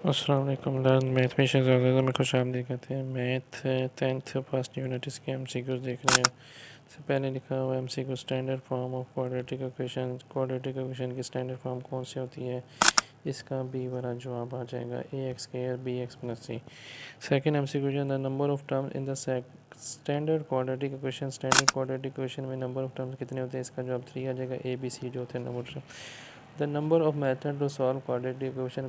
अस्सलाम वालेकुम। Learn math में शहजादा में खुश आमदीद कहते हैं। मैथ 10th फर्स्ट यूनिट इसके एमसीक्यूज देख रहे हैं। इससे पहले लिखा हुआ MCQ standard form of quadratic equation की स्टैंडर्ड फॉर्म कौन सी होती है। इसका बी वाला जवाब आ जाएगा A X square B X plus C. Second MCQ the number of terms in the standard quadratic equation में नंबर ऑफ टर्म्स कितने होते हैं। इसका जवाब 3 आ जाएगा। ए बी सी जो होते हैं number. The number of method to solve quadratic equation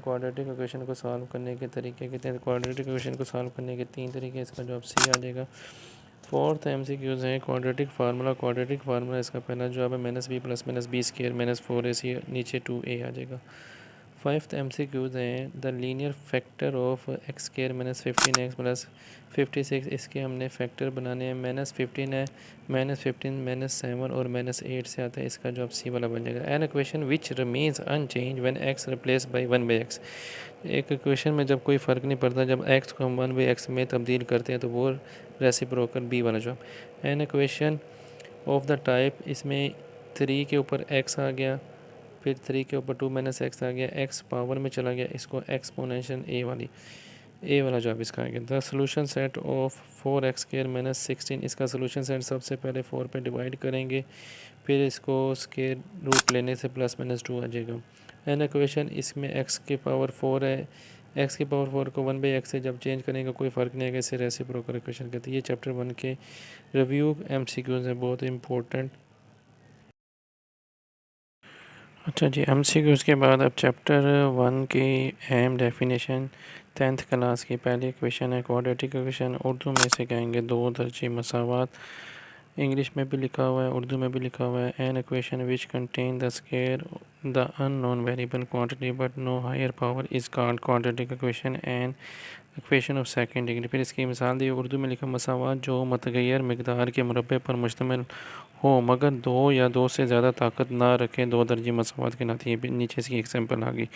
को सॉल्व करने के तरीके कितने हैं। क्वाड्रेटिक इक्वेशन को सॉल्व करने के 3 तरीके। इसका जवाब सी आ जाएगा। फोर्थ एमसीक्यूज है क्वाड्रेटिक फार्मूला इसका पहला जवाब है minus B plus minus B square minus 4ac नीचे 2a आ जाएगा। फिफ्थ एमसीक्यूज हैं the linear factor of X square minus 15x plus 56। इसके हमने फैक्टर बनाने हैं। -15 है, -15 -7 और -8 से आता है। इसका जवाब सी वाला बन जाएगा। An equation which remains unchange when X replace by 1/x। एक इक्वेशन में जब कोई फ़र्क नहीं पड़ता, जब एक्स को हम 1/x में तब्दील करते हैं तो वो रेसिप्रोकल बी वाला जवाब। An equation of the type, इसमें 3 के ऊपर x आ गया, फिर 3 के ऊपर 2 माइनस एक्स आ गया, x पावर में चला गया, इसको एक्सपोनेंशियल ए वाला जवाब इसका आ गया। The solution set of 4x square minus 16। इसका सोल्यूशन सेट सबसे पहले 4 पे डिवाइड करेंगे, फिर इसको स्क्वायर रूट लेने से प्लस माइनस 2 आ जाएगा। एन इक्वेशन, इसमें x की पावर 4 है, x की पावर 4 को 1/x से जब चेंज करेंगे कोई फ़र्क नहीं आएगा, इसे रेसिप्रोकल इक्वेशन कहते हैं। ये चैप्टर 1 के रिव्यू एमसीक्यूज हैं, बहुत इंपॉर्टेंट। अच्छा जी, एमसीक्यूज के बाद अब चैप्टर 1 की अहम डेफिनेशन 10th क्लास की पहली इक्वेशन है क्वाड्रेटिक इक्वेशन। उर्दू में से कहेंगे दो दर्जी मसावात। इंग्लिश में भी लिखा हुआ है, उर्दू में भी लिखा हुआ है। An equation which contain the square the unknown variable quantity but no higher power is called quadratic equation and equation of second degree. फिर इसकी मिसाल दी, उर्दू में लिखा मसावात जो मतगैर मकदार के मुरबे पर मुश्तमिल हो मगर दो या दो से ज़्यादा ताकत ना रखें, दो दर्जी मसावात के नाते। ये नीचे इसकी एग्जाम्पल आ गई।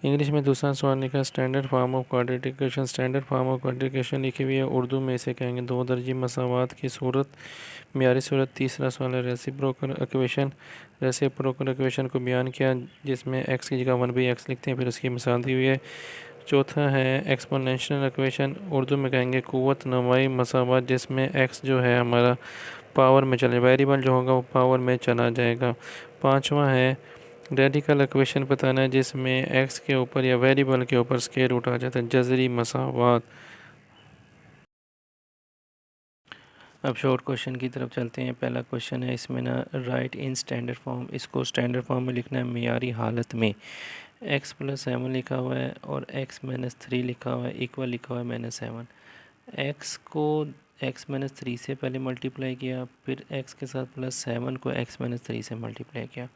इंग्लिश में दूसरा सवाल लिखा standard form of quadratic equation. Standard form of quadratic equation लिखी हुई है, उर्दू में इसे कहेंगे दो दर्जी मसावात की सूरत, म्यारी सूरत। तीसरा सवाल है रेसिप्रोकल इक्वेशन को बयान किया जिसमें x की जगह 1/x लिखते हैं, फिर उसकी मिसाल दी हुई है। चौथा है एक्सपोनेंशियल इक्वेशन, उर्दू में कहेंगे कुव्वत नमाई मसावत, जिसमें x जो है हमारा पावर में चले, वेरिएबल जो होगा वो पावर में चला जाएगा। पांचवा है रेडिकल इक्वेशन बताना है, जिसमें x के ऊपर या वेरिएबल के ऊपर स्क्वायर रूट आ जाता है, जजरी मसावत। अब शॉर्ट क्वेश्चन की तरफ चलते हैं। पहला क्वेश्चन है इसमें ना राइट इन स्टैंडर्ड फॉर्म, इसको स्टैंडर्ड फॉर्म में लिखना है मेयारी हालत में। x+7 लिखा हुआ है और x-3 लिखा हुआ है, इक्वल लिखा हुआ है -7। x को x-3 से पहले मल्टीप्लाई किया, फिर x के साथ +7 को x-3 से मल्टीप्लाई किया।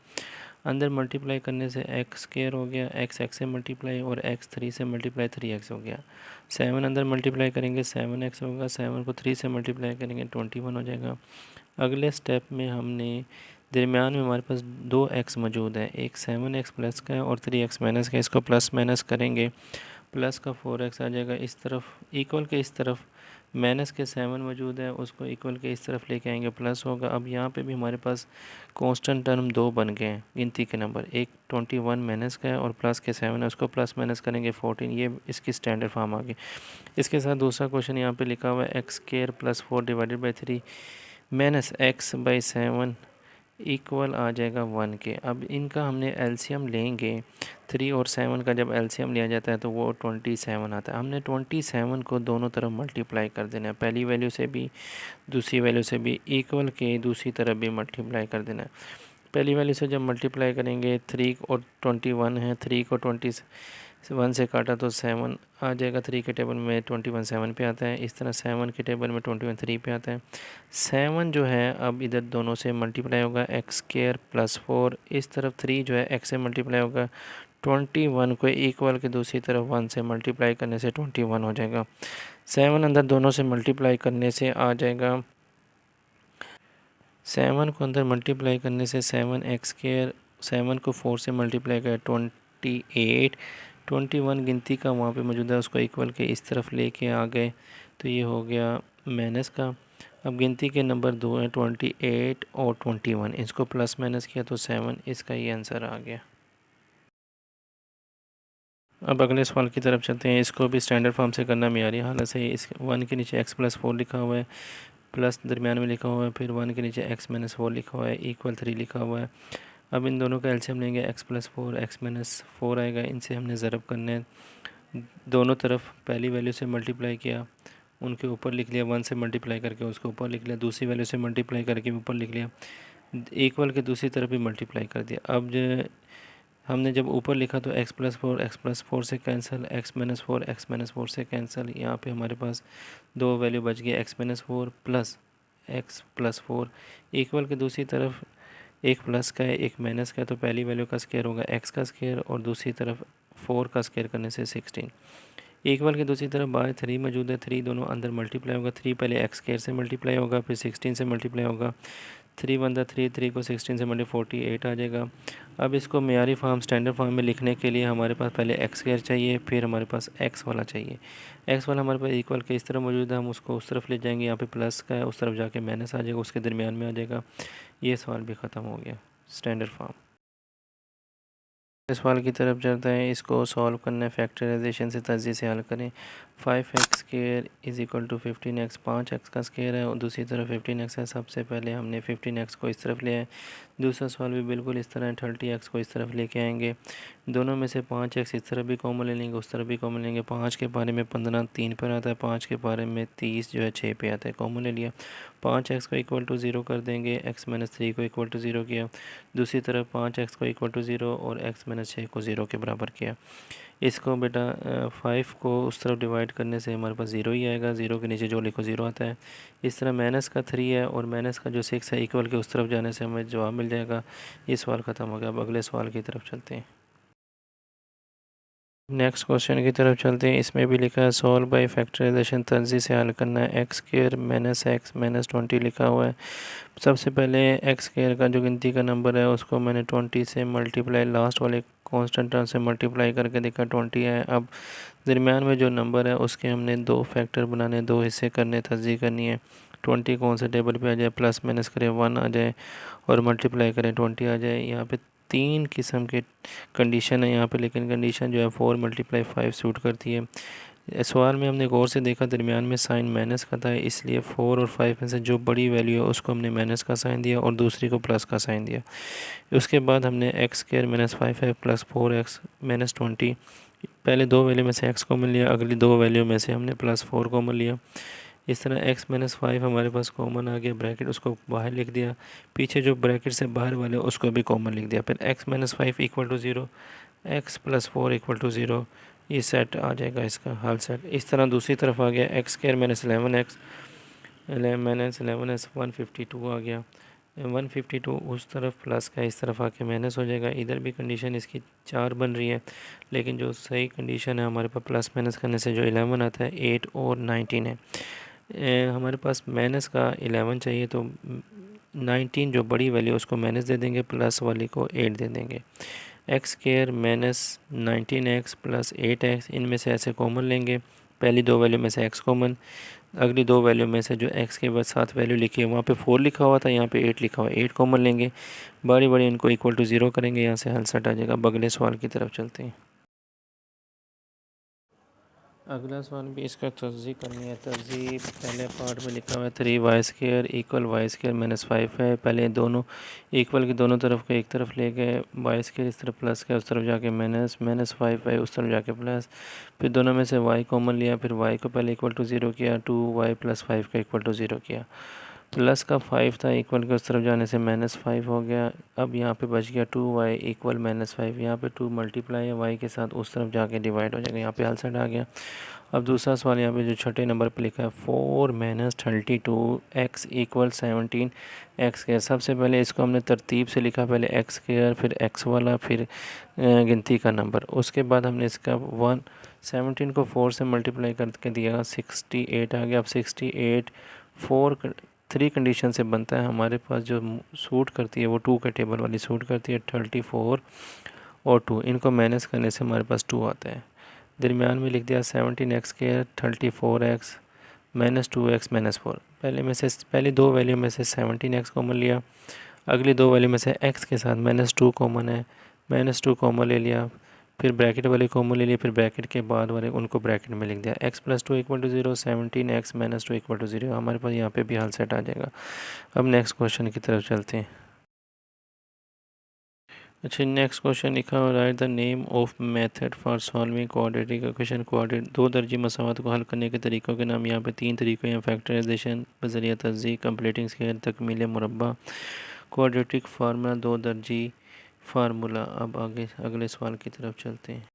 अंदर मल्टीप्लाई करने से एक्स स्क्वायर हो गया, x से मल्टीप्लाई और x 3 से मल्टीप्लाई 3x हो गया। 7 अंदर मल्टीप्लाई करेंगे 7x होगा, 7 को 3 से मल्टीप्लाई करेंगे 21 हो जाएगा। अगले स्टेप में हमने दरमियान में हमारे पास दो x मौजूद है, एक 7x प्लस का है और 3x माइनस का है। इसको प्लस माइनस करेंगे, प्लस का 4x आ जाएगा। इस तरफ इक्वल के इस तरफ माइनस के 7 मौजूद है, उसको इक्वल के इस तरफ लेके आएंगे, प्लस होगा। अब यहाँ पे भी हमारे पास कांस्टेंट टर्म दो बन गए हैं गिनती के नंबर, एक 21 माइनस का है और प्लस के 7 है, उसको प्लस माइनस करेंगे 14। ये इसकी स्टैंडर्ड फॉर्म आ गई। इसके साथ दूसरा क्वेश्चन यहाँ पे लिखा हुआ है X square plus 4 divided by 3 minus X by 7 equal आ जाएगा 1 के। अब इनका हमने एलसीएम लेंगे, 3 और 7 का जब एलसीएम लिया जाता है तो वो 27 आता है। हमने 27 को दोनों तरफ मल्टीप्लाई कर देना है, पहली वैल्यू से भी दूसरी वैल्यू से भी, इक्वल के दूसरी तरफ भी मल्टीप्लाई कर देना है। पहली वैल्यू से जब मल्टीप्लाई करेंगे 3 और 21 है, 3 को 21 से काटा तो 7 आ जाएगा। 3 के टेबल में 21 7 पे आता है, इस तरह 7 के टेबल में 21 3 पे आता है। 7 जो है अब इधर दोनों से मल्टीप्लाई होगा, एक्स स्क्वायर प्लस 4, इस तरफ 3 जो है एक्स से मल्टीप्लाई होगा, 21 को इक्वल के दूसरी तरफ 1 से मल्टीप्लाई करने से 21 हो जाएगा। 7 अंदर दोनों से मल्टीप्लाई करने से आ जाएगा, 7 को अंदर मल्टीप्लाई करने से 7x², 7 को 4 से मल्टीप्लाई कर 28, 21 गिनती का वहाँ पे मौजूद है, उसको इक्वल के इस तरफ लेके आ गए तो ये हो गया माइनस का। अब गिनती के नंबर दो हैं 28 और 21, इसको प्लस माइनस किया तो 7, इसका ये आंसर आ गया। अब अगले सवाल की तरफ चलते हैं। इसको भी स्टैंडर्ड फॉर्म से करना मेयारी हालत से। इस 1 के नीचे x+4 लिखा हुआ है, प्लस दरमियान में लिखा हुआ है, फिर 1 के नीचे x-4 लिखा हुआ है, इक्वल 3 लिखा हुआ है। अब इन दोनों का एलसीएम लेंगे, x+4 x-4 आएगा, इनसे हमने ज़रब करने हैं। दोनों तरफ पहली वैल्यू से मल्टीप्लाई किया, उनके ऊपर लिख लिया, 1 से मल्टीप्लाई करके उसको ऊपर लिख लिया, दूसरी वैल्यू से मल्टीप्लाई करके ऊपर लिख लिया, इक्वल के दूसरी तरफ भी मल्टीप्लाई कर दिया। अब जो हमने जब ऊपर लिखा तो x+4 से कैंसिल, x-4 से कैंसिल, यहाँ पे हमारे पास दो वैल्यू बच गई, x-4 प्लस x+4, इक्वल के दूसरी तरफ एक प्लस का है एक माइनस का है, तो पहली वैल्यू का स्क्वायर होगा x का स्क्वायर और दूसरी तरफ 4 का स्क्वायर करने से 16। इक्वल के दूसरी तरफ बाय 3 मौजूद है, 3 दोनों अंदर मल्टीप्लाई होगा, 3 पहले x स्क्वायर से मल्टीप्लाई होगा, फिर 16 से मल्टीप्लाई होगा, 3 बनता 3 को 16 से मल्टी 48 आ जाएगा। अब इसको मेयारी फॉर्म स्टैंडर्ड फॉर्म में लिखने के लिए हमारे पास पहले एक्स स्क्वायर चाहिए, फिर हमारे पास एक्स वाला चाहिए। एक्स वाला हमारे पास इक्वल के इस तरफ मौजूद है, हम उसको उस तरफ ले जाएंगे, यहाँ पे प्लस का है, उस तरफ जाके माइनस आ जाएगा, उसके दरमियान में आ जाएगा। ये सवाल भी ख़त्म हो गया स्टैंडर्ड फॉर्म। इस सवाल की तरफ चलते हैं। इसको सॉल्व करना है, फैक्टराइजेशन से तर्जी से हल करें। 5x square is equal to 15x, 5x का स्क्वायर है और दूसरी तरफ 15x है। सबसे पहले हमने 15x को इस तरफ लिया है। दूसरा सवाल भी बिल्कुल इस तरह है, 30x को इस तरफ लेके आएंगे। दोनों में से 5x इस तरफ भी कॉमन ले लेंगे, उस तरफ भी कॉमन लेंगे। 5 के बारे में 15 3 पर आता है, 5 के बारे में 30 जो है 6 पे आता है, कॉमन ले लिया। 5x को इक्वल टू 0 कर देंगे, x-3 को इक्वल टू 0 किया। दूसरी तरफ 5x को इक्वल टू 0 और x-6 को 0 के बराबर किया। इसको बेटा 5 को उस तरफ डिवाइड करने से हमारे पास 0 ही आएगा, 0 के नीचे जो लिखो 0 आता है। इस तरह माइनस का 3 है और माइनस का जो 6 है, इक्वल के उस तरफ जाने से हमें जवाब मिल जाएगा। ये सवाल ख़त्म हो गया। अब अगले सवाल की तरफ चलते हैं। नेक्स्ट क्वेश्चन की तरफ चलते हैं। इसमें भी लिखा है सॉल्व बाय फैक्टराइजेशन, तर्जी से हल करना है। X square minus x minus 20 लिखा हुआ है। सबसे पहले एक्स स्क्वायर का जो गिनती का नंबर है उसको मैंने 20 से मल्टीप्लाई, लास्ट वाले कांस्टेंट टर्म से मल्टीप्लाई करके देखा 20 है। अब दरमियान में जो नंबर है उसके हमने दो फैक्टर बनाने, दो हिस्से करने, तर्जी करनी है। 20 कौन से टेबल पे आ जाए, प्लस माइनस करें 1 आ जाए और मल्टीप्लाई करें 20 आ जाए। यहाँ पे 3 किस्म के कंडीशन है यहाँ पे, लेकिन कंडीशन जो है 4 × 5 सूट करती है। सवाल में हमने गौर से देखा दरमियान में साइन माइनस का था, इसलिए 4 और 5 में से जो बड़ी वैल्यू है उसको हमने माइनस का साइन दिया और दूसरी को प्लस का साइन दिया। उसके बाद हमने एक्स स्क्वायर -5 है प्लस 4x -20, पहले दो वैल्यू में से x कॉमन लिया, अगली दो वैल्यू में से हमने +4 कॉमन लिया। इस तरह x-5 हमारे पास कॉमन आ गया, ब्रैकेट उसको बाहर लिख दिया, पीछे जो ब्रैकेट से बाहर वाले उसको भी कॉमन लिख दिया। फिर x-5 equal to 0, x+4 equal to 0, ये सेट आ जाएगा इसका हल सेट। इस तरह दूसरी तरफ आ गया एक्स स्क्वायर -11x 152 आ गया। 152 उस तरफ प्लस का, इस तरफ आके माइनस हो जाएगा। इधर भी कंडीशन इसकी 4 बन रही है, लेकिन जो सही कंडीशन है हमारे पास प्लस माइनस करने से जो 11 आता है 8 और 19 है। हमारे पास माइनस का 11 चाहिए, तो 19 जो बड़ी वैल्यू उसको माइनस दे देंगे, प्लस वाली को 8 दे देंगे। X square -19x plus 8x, इनमें से ऐसे कॉमन लेंगे, पहली दो वैल्यू में से x कॉमन, अगली दो वैल्यू में से जो x के बाद 7 वैल्यू लिखी है वहाँ पे 4 लिखा हुआ था, यहाँ पे 8 लिखा हुआ है, 8 कॉमन लेंगे, बारी बारी इनको इक्वल टू 0 करेंगे, यहाँ से हल सेट आ जाएगा। अगले सवाल की तरफ चलते हैं। अगला सवाल भी इसका तर्जी करनी है। तर्जी पहले पार्ट में लिखा हुआ है 3y² इक्वल y² -5 है। पहले दोनों इक्वल की दोनों तरफ को एक तरफ ले गए, y² इस तरफ प्लस का, उस तरफ जाके -5 है, उस तरफ जाके प्लस, फिर दोनों में से y कॉमन लिया, फिर y को पहले इक्वल टू 0 किया, 2y + 5 का इक्वल टू 0 किया। प्लस का 5 था, इक्वल के उस तरफ जाने से -5 हो गया। अब यहाँ पे बच गया 2y इक्वल -5, यहाँ पे 2 मल्टीप्लाई है y के साथ, उस तरफ जाके डिवाइड हो जाएगा, यहाँ पे हल सेट आ गया। अब दूसरा सवाल यहाँ पे जो छठे नंबर पे लिखा है 4 - 32x इक्वल 17 एक्स स्क्वायर। सबसे पहले इसको हमने तरतीब से लिखा, पहले एक्स स्क्वायर फिर एक्स वाला फिर गिनती का नंबर, उसके बाद हमने इसका 17 को 4 से मल्टीप्लाई करके दिया, 68 आ गया। अब 68 4 3 कंडीशन से बनता है, हमारे पास जो सूट करती है वो 2 का टेबल वाली सूट करती है, 34 और 2, इनको माइनस करने से हमारे पास 2 आता है। दरमियान में लिख दिया 17x² 34x -2x -4, पहली दो वैल्यू में से 17x कॉमन लिया, अगली दो वैल्यू में से x के साथ -2 कॉमन है, -2 कॉमन ले लिया, फिर ब्रैकेट वाले कॉमन ले लिए, फिर ब्रैकेट के बाद वाले उनको ब्रैकेट में लिख दिया। x+2 = 0, 17x - 2 = 0। हमारे पास यहाँ पे भी हल सेट आ जाएगा। अब नेक्स्ट क्वेश्चन की तरफ चलते हैं। अच्छा, नेक्स्ट क्वेश्चन लिखा हुआ, right the name of method for solving quadratic equation. दो दर्जी मसावत को हल करने के तरीक़ों के नाम। यहाँ पे 3 तरीक़े हैं, फैक्टराइजेशन, बज़रिया तज़्ज़ीक़, कंप्लीटिंग स्क्वायर, तकमील मुरब्बा, क्वाड्रेटिक फार्मूला, दो दर्जी फार्मूला। अब आगे अगले सवाल की तरफ चलते हैं।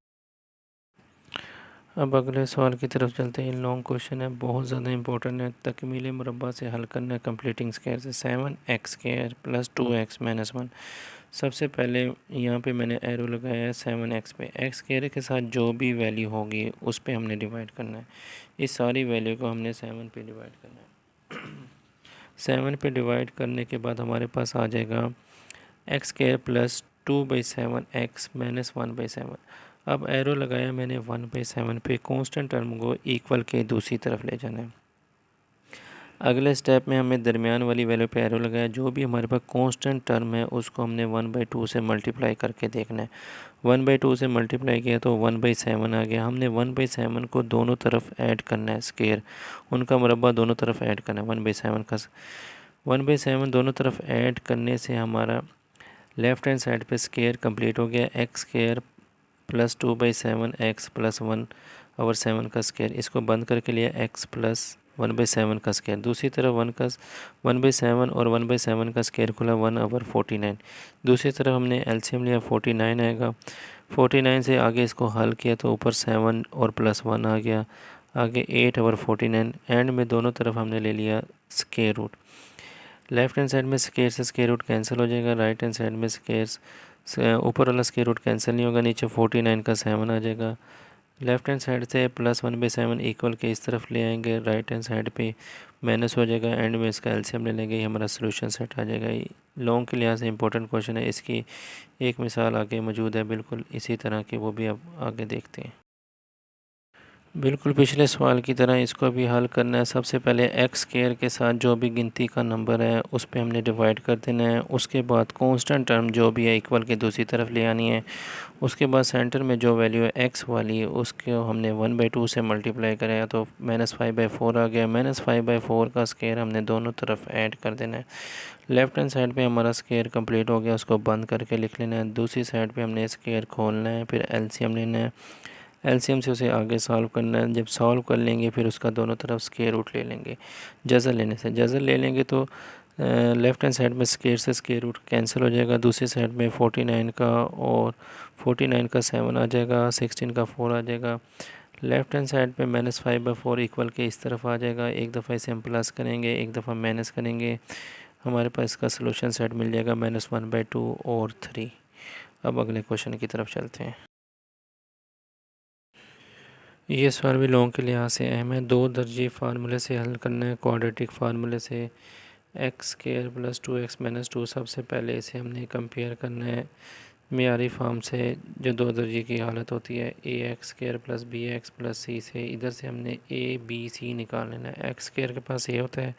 अब अगले सवाल की तरफ चलते हैं। लॉन्ग क्वेश्चन है, बहुत ज़्यादा इंपॉर्टेंट है। तकमील मुरब्बा से हल करना है कंप्लीटिंग स्क्वायर से। 7x² + 2x - 1। सबसे पहले यहाँ पे मैंने एरो लगाया है 7x पे। एक्स स्क्वायर के साथ जो भी वैल्यू होगी उस पे हमने डिवाइड करना है। इस सारी वैल्यू को हमने 7 पे डिवाइड करना है। 7 पे डिवाइड करने के बाद हमारे पास आ जाएगा x² + 2/7 x - 1/7। अब एरो लगाया मैंने 1/7 पे। कांस्टेंट टर्म को इक्वल के दूसरी तरफ ले जाना है। अगले स्टेप में हमें दरमियान वाली वैल्यू पे एरो लगाया। जो भी हमारे पास कांस्टेंट टर्म है उसको हमने 1/2 से मल्टीप्लाई करके देखना है। 1/2 से मल्टीप्लाई किया तो 1/7 आ गया। हमने 1/7 को दोनों तरफ ऐड करना है, स्क्वायर उनका मुरब्बा दोनों तरफ ऐड करना है। 1/7 दोनों तरफ ऐड करने से हमारा लेफ़्ट हैंड साइड पे स्क्वायर कंप्लीट हो गया। x² + 2/7 x + 1/7 का स्क्वायर। इसको बंद करके लिया x + 1/7 का स्क्वायर। दूसरी तरफ 1/7 और 1/7 का स्क्वायर खुला 1/49। दूसरी तरफ हमने एलसीएम लिया, 49 आएगा। 49 से आगे इसको हल किया तो ऊपर 7 और +1 आ गया। आगे 8/49। एंड में दोनों तरफ हमने ले लिया square root. Left hand side में स्क्वायर से स्क्वायर रूट कैंसिल हो जाएगा। राइट हैंड साइड में स्क्वायर ऊपर वाला स्क्वायर रूट कैंसिल नहीं होगा। नीचे 49 का 7 आ जाएगा। लेफ़्ट हैंड साइड से +1/7 इक्वल के इस तरफ ले आएंगे। राइट हैंड साइड पे माइनस हो जाएगा। एंड में इसका एलसीएम ले लेंगे, हमारा सोल्यूशन सेट आ जाएगा। लॉन्ग के लिहाज से इंपॉर्टेंट क्वेश्चन है। इसकी एक मिसाल आगे मौजूद है बिल्कुल इसी तरह की, वो भी अब आगे देखते हैं। बिल्कुल पिछले सवाल की तरह इसको भी हल करना है। सबसे पहले x² के साथ जो भी गिनती का नंबर है उस पे हमने डिवाइड कर देना है। उसके बाद कांस्टेंट टर्म जो भी है इक्वल के दूसरी तरफ ले आनी है। उसके बाद सेंटर में जो वैल्यू है x वाली उसको हमने 1/2 से मल्टीप्लाई कराया तो -5/4 आ गया। -5/4 का स्क्वायर हमने दोनों तरफ ऐड कर देना है। लेफ़्ट हैंड साइड पे हमारा स्क्वायर कंप्लीट हो गया, उसको बंद करके लिख लेना है। दूसरी साइड पे हमने स्क्वायर खोलना है, फिर एलसीएम लेना है। एलसीएम से उसे आगे सॉल्व करना है। जब सॉल्व कर लेंगे फिर उसका दोनों तरफ स्क्वायर रूट ले लेंगे। जज़र लेने से जज़र ले लेंगे तो लेफ़्ट हैंड साइड में स्क्वायर से स्क्वायर रूट कैंसिल हो जाएगा। दूसरी साइड में 49 का और 49 का 7 आ जाएगा, 16 का 4 आ जाएगा। लेफ़्ट हैंड साइड पे -5/4 इक्वल के इस तरफ आ जाएगा। एक दफ़ा इसे हम प्लस करेंगे, एक दफ़ा माइनस करेंगे, हमारे पास इसका सोल्यूशन सेट मिल जाएगा -1/2 और 3। अब अगले क्वेश्चन की तरफ चलते हैं। ये सवाल भी लॉन्ग के लिहाज से अहम है। दो दर्जी फार्मूले से हल करना है। क्वाड्रेटिक फार्मूले से x² + 2x - 2। सबसे पहले इसे हमने कंपेयर करना है मियारी फॉर्म से जो दो दर्जे की हालत होती है ax² + bx + c से। इधर से हमने a b c निकाल लेना है। x² के पास a होता है,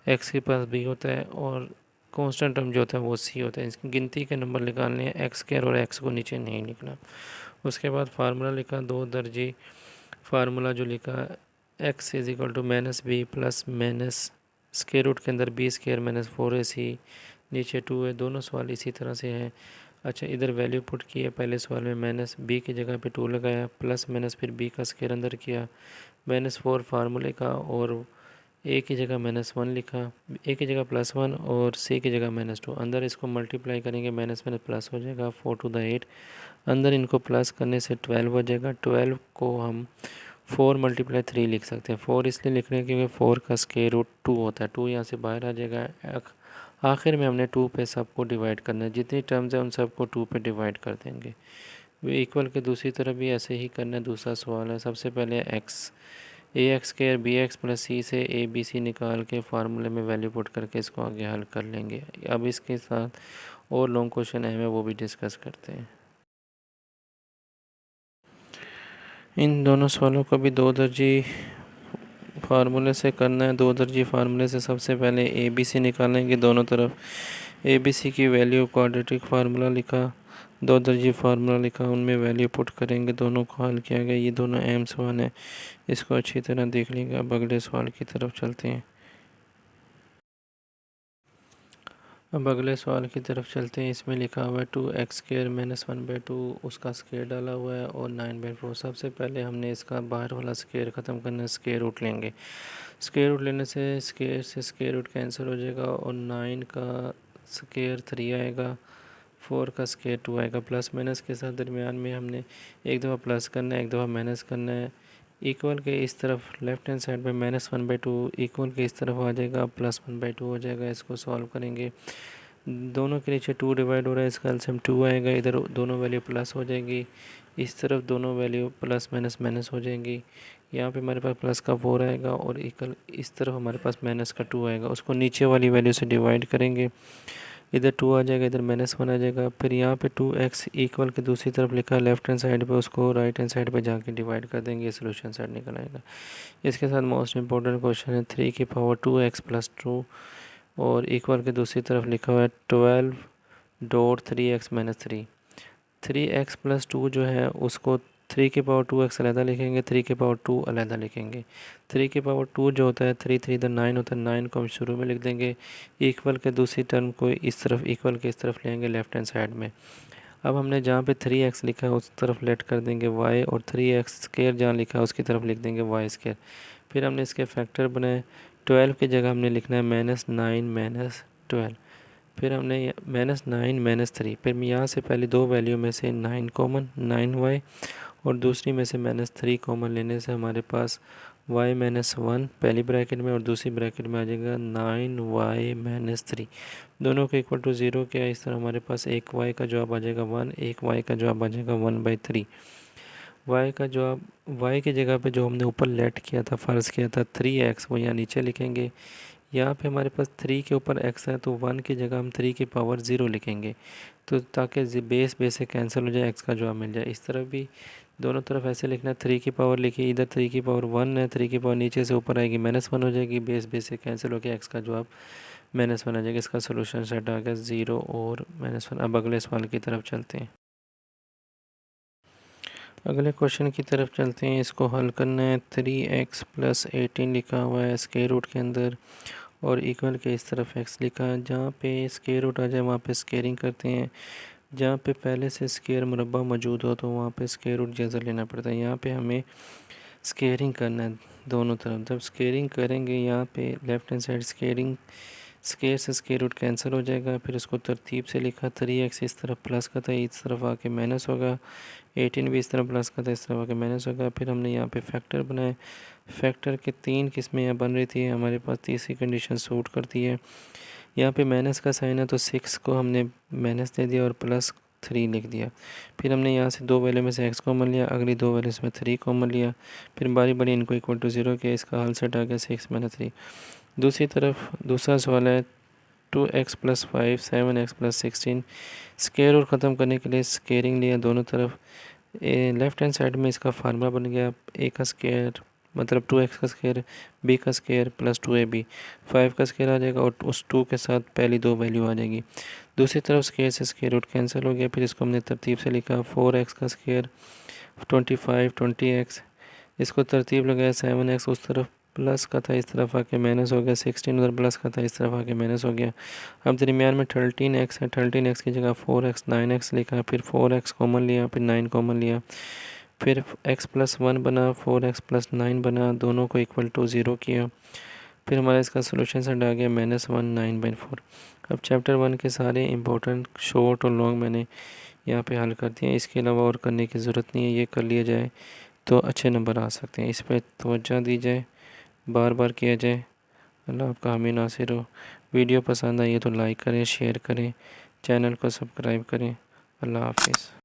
x के पास b होता है और कांस्टेंट टर्म जो होता है वो c होता है। इसकी गिनती के नंबर निकालने हैं। x² और x को नीचे नहीं लिखना। उसके बाद फार्मूला लिखा, दो दर्जी फार्मूला जो लिखा x = -b + स्क्वायर रूट के अंदर b² - 4ac, नीचे 2 है। दोनों सवाल इसी तरह से हैं। अच्छा, इधर वैल्यू पुट की है। पहले सवाल में -b की जगह पे 2 लगाया, प्लस माइनस फिर b का स्क्वायर अंदर किया, -4 फार्मूले का और a की जगह -1 लिखा, a की जगह +1 और c की जगह -2। अंदर इसको मल्टीप्लाई करेंगे, माइनस माइनस प्लस हो जाएगा, 4 to the 8। अंदर इनको प्लस करने से 12 हो जाएगा। 12 को हम 4 × 3 लिख सकते हैं। 4 इसलिए लिख रहे हैं क्योंकि 4 का स्क्वायर रूट 2 होता है। 2 यहाँ से बाहर आ जाएगा। आखिर में हमने 2 पे सबको डिवाइड करना है। जितनी टर्म्स हैं उन सबको 2 पे डिवाइड कर देंगे। वे इक्वल के दूसरी तरफ भी ऐसे ही करना है। दूसरा सवाल है, सबसे पहले ax² bx + c से a b c निकाल के फार्मूले में वैल्यू पुट करके इसको आगे हल कर लेंगे। अब इसके साथ और लॉन्ग क्वेश्चन अहम है, वो भी डिस्कस करते हैं। इन दोनों सवालों को भी दो दर्जी फार्मूले से करना है। दो दर्जी फार्मूले से सबसे पहले ABC निकालेंगे दोनों तरफ। ABC की वैल्यू क्वाड्रेटिक फार्मूला लिखा, दो दर्जी फार्मूला लिखा, उनमें वैल्यू पुट करेंगे, दोनों को हल किया गया। ये दोनों अहम सवाल हैं, इसको अच्छी तरह देख लीजिएगा। अब अगले सवाल की तरफ चलते हैं। अब अगले सवाल की तरफ चलते हैं। इसमें लिखा हुआ है 2x² - 1/2, उसका स्क्वायर डाला हुआ है, और 9/4। सबसे पहले हमने इसका बाहर वाला स्क्वायर ख़त्म करना है, स्क्वायर रूट लेंगे। स्क्वायर रूट लेने से स्क्वायर रूट कैंसिल हो जाएगा, और 9 का स्क्वायर 3 आएगा, 4 का स्क्वायर 2 आएगा। प्लस माइनस के साथ दरमियान में हमने एक दफ़ा प्लस करना है, एक दफ़ा माइनस करना है। इक्वल के इस तरफ लेफ्ट हैंड साइड पे -1/2, इक्वल के इस तरफ आ जाएगा, +1/2 हो जाएगा। इसको सॉल्व करेंगे, दोनों के नीचे 2 डिवाइड हो रहा है, इसका एलसीएम 2 आएगा। इधर दोनों वैल्यू प्लस हो जाएंगी, इस तरफ दोनों वैल्यू प्लस माइनस माइनस हो जाएंगी। यहाँ पे हमारे पास प्लस का 4 आएगा, और इस तरफ हमारे पास माइनस का 2 आएगा। उसको नीचे वाली वैल्यू से डिवाइड करेंगे, इधर 2 आ जाएगा, इधर -1 आ जाएगा। फिर यहाँ पे 2x इक्वल के दूसरी तरफ लिखा है लेफ्ट हैंड साइड पे, उसको राइट हैंड साइड पे जाके डिवाइड कर देंगे, सोल्यूशन साइड निकल आएगा। इसके साथ मोस्ट इंपॉर्टेंट क्वेश्चन है 3 की पावर 2x + 2, और इक्वल के दूसरी तरफ लिखा हुआ है 12.3x - 3। 3x + 2 जो है उसको 3 की पावर 2x अलहदा लिखेंगे, 3 की पावर 2 अलहदा लिखेंगे। 3 की पावर 2 जो होता है 3 3 इधर 9 होता है, 9 को हम शुरू में लिख देंगे। इक्वल के दूसरी टर्म को इस तरफ, इक्वल के इस तरफ लेंगे लेफ्ट हैंड साइड में। अब हमने जहाँ पे 3x लिखा है उस तरफ लेट कर देंगे y, और 3x² जहाँ लिखा है उसकी तरफ लिख देंगे y²। फिर हमने इसके फैक्टर बनाए, 12 की जगह हमने लिखना है -9 - 12। फिर हमने -9 - 3, फिर यहाँ से पहले दो वैल्यू में से 9 कॉमन, 9y, और दूसरी में से -3 कॉमन लेने से हमारे पास y - 1 पहली ब्रैकेट में, और दूसरी ब्रैकेट में आ जाएगा 9y - 3। दोनों को इक्वल टू 0 किया, इस तरह हमारे पास एक y का जवाब आ जाएगा 1, एक y का जवाब आ जाएगा 1/3। y का जवाब, y की जगह पे जो हमने ऊपर लेट किया था, फ़र्ज़ किया था 3x, वो यहाँ नीचे लिखेंगे। यहाँ पे हमारे पास 3 के ऊपर x है, तो 1 की जगह हम 3 की पावर 0 लिखेंगे, तो ताकि बेस से कैंसिल हो जाए, x का जवाब मिल जाए। इस तरफ भी दोनों तरफ ऐसे लिखना है, 3 की पावर लिखिए, इधर 3 की पावर 1 है, 3 की पावर नीचे से ऊपर आएगी -1 हो जाएगी, बेस से कैंसिल हो गया, x का जवाब -1 आ जाएगा। इसका सोल्यूशन सेट आ गया 0 और -1। अब अगले सवाल की तरफ चलते हैं। अगले क्वेश्चन की तरफ चलते हैं। इसको हल करना है। 3x + 18 लिखा हुआ है स्क्वायर रूट के अंदर, और इक्वल के इस तरफ x लिखा है। जहाँ पे स्क्वायर रूट आ जाए वहाँ पे स्क्वेयरिंग करते हैं। जहाँ पे पहले से स्क्वायर मुरब्बा मौजूद हो तो वहाँ पे स्क्वायर रूट जैसा लेना पड़ता है। यहाँ पे हमें स्क्वेयरिंग करना है दोनों तरफ। जब स्क्वेयरिंग करेंगे, यहाँ पे left hand side squaring, square से स्क्वेयर रूट कैंसिल हो जाएगा। फिर उसको तरतीब से लिखा, 3x इस तरफ प्लस का था, इस तरफ आके माइनस होगा। 18 भी इस तरफ प्लस का था, इस तरफ आके माइनस होगा। फिर हमने यहाँ पे फैक्टर बनाए। फैक्टर के 3 किस्में यहाँ बन रही थी, हमारे पास तीसरी कंडीशन सूट करती है। यहाँ पे माइनस का साइन है तो 6 को हमने माइनस दे दिया और +3 लिख दिया। फिर हमने यहाँ से दो वैल्यू में से x कॉमन लिया, अगली दो वैल्यू में 3 कॉमन लिया। फिर बारी बारी इनको इक्वल टू 0 किया, इसका हल सेट आ गया 6 - 3। दूसरी तरफ दूसरा सवाल है 2x + 5 7x + 16। स्क्वायर रूट ख़त्म करने के लिए स्क्वेयरिंग लिया दोनों तरफ। लेफ्ट हैंड साइड में इसका फार्मूला बन गया, a का स्क्वायर मतलब 2x का स्क्वायर, b का स्क्वायर + 2ab। 5 का स्क्वायर आ जाएगा, और उस 2 के साथ पहली दो वैल्यू आ जाएगी। दूसरी तरफ स्क्वायर से स्क्वायर रूट कैंसिल हो गया। फिर इसको हमने तरतीब से लिखा, 4x का स्क्वायर 25 20x। इसको तरतीब लगाया, 7x उस तरफ प्लस का था, इस तरफ आके माइनस हो गया। 16 उधर प्लस का था, इस तरफ आके माइनस हो गया। अब दरमियान में 13x है, 13x की जगह 4x 9x लिखा। फिर 4x कॉमन लिया, फिर 9 कॉमन लिया। फिर x + 1 बना, 4x + 9 बना, दोनों को इक्वल टू 0 किया। फिर हमारा इसका सोल्यूशन सेट आ गया -1 9/4। अब चैप्टर 1 के सारे इंपॉर्टेंट शॉर्ट और लॉन्ग मैंने यहाँ पे हल कर दिए। इसके अलावा और करने की ज़रूरत नहीं है, ये कर लिया जाए तो अच्छे नंबर आ सकते हैं। इस पर तवज्जो दी जाए, बार बार किया जाए। अल्लाह आपका हामी नासिर हो। वीडियो पसंद आई है तो लाइक करें, शेयर करें, चैनल को सब्सक्राइब करें। अल्लाह हाफिज़।